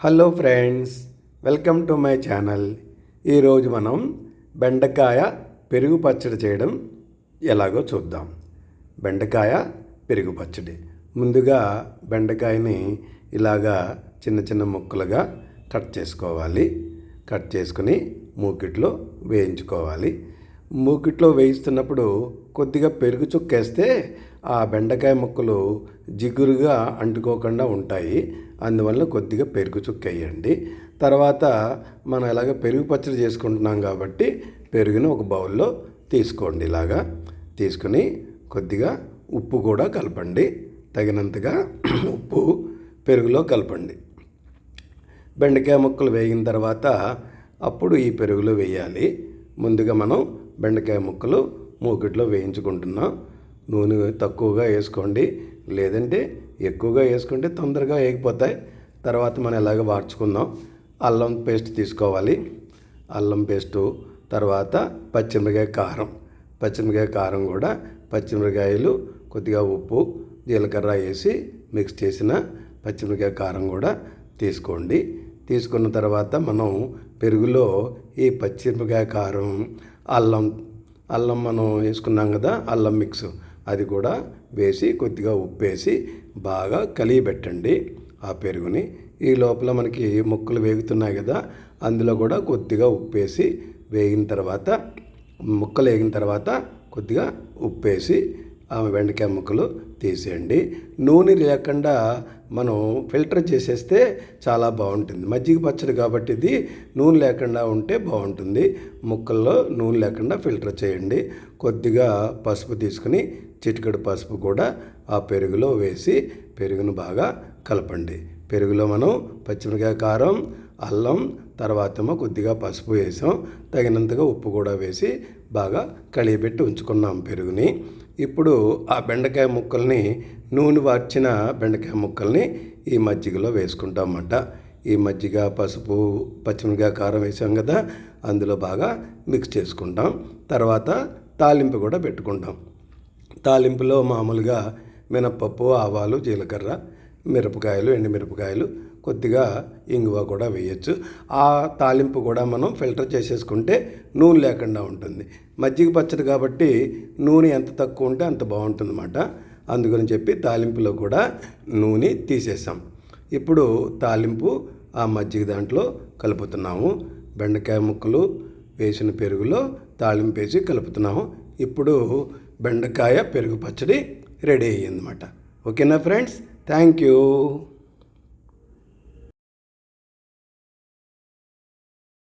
Hello friends, welcome to my channel. ఈరోజు మనం బెండకాయ పెరుగు పచ్చడి చేయడం ఎలాగో చూద్దాం. బెండకాయ పెరుగు పచ్చడి. ముందుగా బెండకాయని ఇలాగా చిన్న చిన్న ముక్కలుగా కట్ చేసుకోవాలి. కట్ చేసుకుని మూకిట్లో వేయించుకోవాలి. మూకిట్లో వేయిస్తున్నప్పుడు కొద్దిగా పెరుగు చుక్కేస్తే ఆ బెండకాయ ముక్కలు జిగురుగా అంటుకోకుండా ఉంటాయి. అందువల్ల కొద్దిగా పెరుగు చుక్క వేయండి. తర్వాత మనం ఇలాగ పెరుగు పచ్చడి చేసుకుంటున్నాం కాబట్టి పెరుగుని ఒక బౌల్లో తీసుకోండి. ఇలాగా తీసుకుని కొద్దిగా ఉప్పు కూడా కలపండి. తగినంతగా ఉప్పు పెరుగులో కలపండి. బెండకాయ ముక్కలు వేగిన తర్వాత అప్పుడు ఈ పెరుగులో వేయాలి. ముందుగా మనం బెండకాయ ముక్కలు మూకిట్లో వేయించుకుంటున్నాం. నూనె తక్కువగా వేసుకోండి, లేదంటే ఎక్కువగా వేసుకుంటే తొందరగా వేగిపోతాయి. తర్వాత మనం ఎలాగ వాడ్చుకుందాం. అల్లం పేస్ట్ తీసుకోవాలి. అల్లం పేస్టు, తర్వాత పచ్చిమిరకాయ కారం కూడా పచ్చిమిరకాయలు, కొద్దిగా ఉప్పు, జీలకర్ర వేసి మిక్స్ చేసిన పచ్చిమిరకాయ కారం కూడా తీసుకోండి. తీసుకున్న తర్వాత మనం పెరుగులో ఈ పచ్చిమిరకాయ కారం, అల్లం మనం వేసుకున్నాం కదా, అల్లం మిక్స్ అది కూడా వేసి కొద్దిగా ఉప్పు వేసి బాగా కలియబెట్టండి ఆ పెరుగుని. ఈ లోపల మనకి ముక్కలు వేగుతున్నాయి కదా, అందులో కూడా కొద్దిగా ఉప్పు వేసి ముక్కలు వేగిన తర్వాత కొద్దిగా ఉప్పు వేసి ఆ బెండకాయ ముక్కలు తీసేయండి. నూనె లేకుండా మనం ఫిల్టర్ చేసేస్తే చాలా బాగుంటుంది. మజ్జిగ పచ్చడి కాబట్టి ఇది నూనె లేకుండా ఉంటే బాగుంటుంది. ముక్కల్లో నూనె లేకుండా ఫిల్టర్ చేయండి. కొద్దిగా పసుపు తీసుకుని చిటికెడు పసుపు కూడా ఆ పెరుగులో వేసి పెరుగును బాగా కలపండి. పెరుగులో మనం పచ్చిమిరకాయ కారం, అల్లం, తర్వాత కొద్దిగా పసుపు వేసాం. తగినంతగా ఉప్పు కూడా వేసి బాగా కలియబెట్టి ఉంచుకున్నాం పెరుగుని. ఇప్పుడు ఆ బెండకాయ ముక్కల్ని, నూనె వార్చిన బెండకాయ ముక్కల్ని ఈ మజ్జిగలో వేసుకుంటామన్నమాట. ఈ మజ్జిగ, పసుపు, పచ్చిమిరకాయ కారం వేసాం కదా, అందులో బాగా మిక్స్ చేసుకుంటాం. తర్వాత తాలింపు కూడా పెట్టుకుంటాం. తాలింపులో మామూలుగా మినప్పప్పు, ఆవాలు, జీలకర్ర, మిరపకాయలు, ఎండుమిరపకాయలు, కొద్దిగా ఇంగువ కూడా వేయచ్చు. ఆ తాలింపు కూడా మనం ఫిల్టర్ చేసేసుకుంటే నూనె లేకుండా ఉంటుంది. మజ్జిగ పచ్చడి కాబట్టి నూనె ఎంత తక్కువ ఉంటే అంత బాగుంటుందన్నమాట. అందుకని చెప్పి తాలింపులో కూడా నూనె తీసేసాం. ఇప్పుడు తాలింపు ఆ మజ్జిగ దాంట్లో కలుపుతున్నాము. బెండకాయ ముక్కలు వేసిన పెరుగులో తాలింపు వేసి కలుపుతున్నాము. ఇప్పుడు బెండకాయ పెరుగు పచ్చడి రెడీ అయ్యిందన్నమాట. ఓకేనా ఫ్రెండ్స్? Thank you.